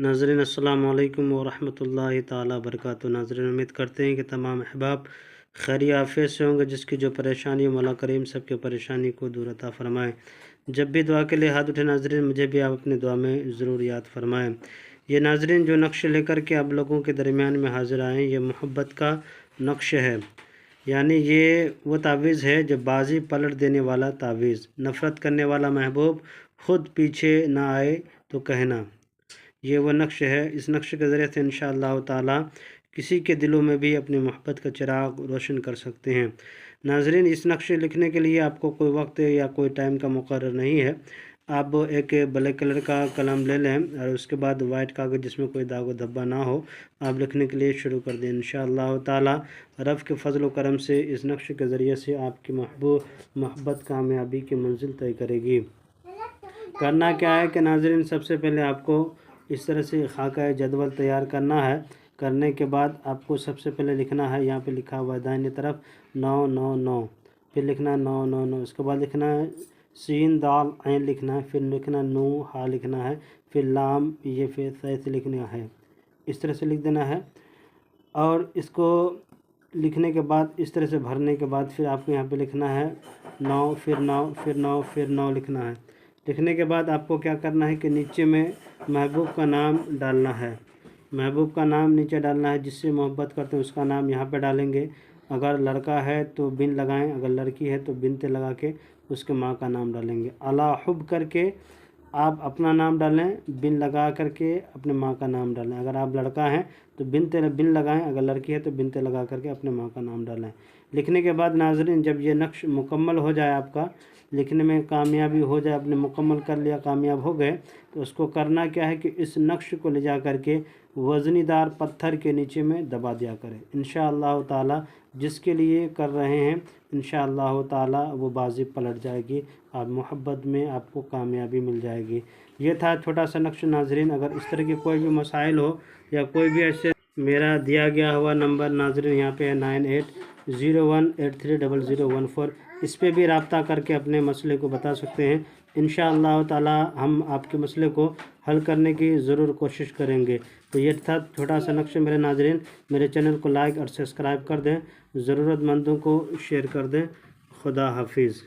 नाज़रीन अस्सलाम वालेकुम वरहमतुल्लाहि ताला बरकातुहू। नाज़रीन उम्मीद करते हैं कि तमाम अहबाब खैर आफियत से होंगे। जिसकी जो परेशानी है मौला करीम सबके परेशानी को दूर अता फ़रमाएँ। जब भी दुआ के लिए हाथ उठे नाज़रीन मुझे भी आप अपनी दुआ में ज़रूर याद फ़रमाएँ। ये नाज़रीन जो नक्श लेकर के आप लोगों के दरमियान में हाज़िर आए ये मोहब्बत का नक्श है, यानी ये वो तावीज़ है जो बाजी पलट देने वाला तावीज़। नफ़रत करने वाला महबूब ख़ुद पीछे ना आए तो कहना, ये वो नक्श है। इस नक्श के ज़रिए से इंशाअल्लाह ताला किसी के दिलों में भी अपनी मोहब्बत का चिराग रोशन कर सकते हैं। नाज़रीन इस नक्श लिखने के लिए आपको कोई वक्त या कोई टाइम का मुकर्रर नहीं है। आप एक ब्लैक कलर का कलम ले लें और उसके बाद वाइट कागज़ जिसमें कोई दाग व धब्बा ना हो आप लिखने के लिए शुरू कर दें। इंशाअल्लाह ताला रब के फजल व करम से इस नक्श के ज़रिए से आपकी मोहब्बत कामयाबी की मंजिल तय करेगी। करना क्या है कि नाज़रीन सबसे पहले आपको इस तरह से खाका जदवल तैयार करना है। करने के बाद आपको सबसे पहले लिखना है, यहाँ पे लिखा हुआ है दाहिने तरफ 999, फिर लिखना है 999, उसके बाद लिखना है सीन दाल ऐन लिखना है, फिर लिखना नू हा लिखना है, फिर लाम ये फिर सही से लिखना है। इस तरह से लिख देना है और इसको लिखने के बाद इस तरह से भरने के बाद फिर आपको यहाँ पे लिखना है 9 फिर 9 फिर 9 फिर 9 लिखना है। लिखने के बाद आपको क्या करना है कि नीचे में महबूब का नाम डालना है। महबूब का नाम नीचे डालना है, जिससे मोहब्बत करते हैं उसका नाम यहाँ पे डालेंगे। अगर लड़का है तो बिन लगाएं, अगर लड़की है तो बिनते लगा के उसके माँ का नाम डालेंगे। अला हुब करके आप अपना नाम डालें, बिन लगा करके अपने माँ का नाम डालें। अगर आप लड़का हैं तो बिन लगाएं, अगर लड़की है तो बिनते लगा करके अपने माँ का नाम डालें। लिखने के बाद नाज़रीन जब ये नक्श मुकम्मल हो जाए, आपका लिखने में कामयाबी हो जाए, आपने मुकम्मल कर लिया, कामयाब हो गए, तो उसको करना क्या है कि इस नक्श को ले जा करके वज़नीदार पत्थर के नीचे में दबा दिया करें। इंशाअल्लाह ताला जिसके लिए कर रहे हैं इंशाअल्लाह ताला वो बाजी पलट जाएगी, आप मोहब्बत में आपको कामयाबी मिल जाएगी। ये था छोटा सा नक्श नाज़रीन। अगर इस तरह के कोई भी मसाइल हो या कोई भी ऐसे, मेरा दिया गया हुआ नंबर नाज़रीन यहाँ पे है 9801830014। इस पे भी रब्ता करके अपने मसले को बता सकते हैं। इंशाअल्लाह ताला हम आपके मसले को हल करने की ज़रूर कोशिश करेंगे। तो ये था छोटा सा नक्श मेरे नाज़रीन। मेरे चैनल को लाइक और सब्सक्राइब कर दें, ज़रूरतमंदों को शेयर कर दें। खुदा हाफिज़।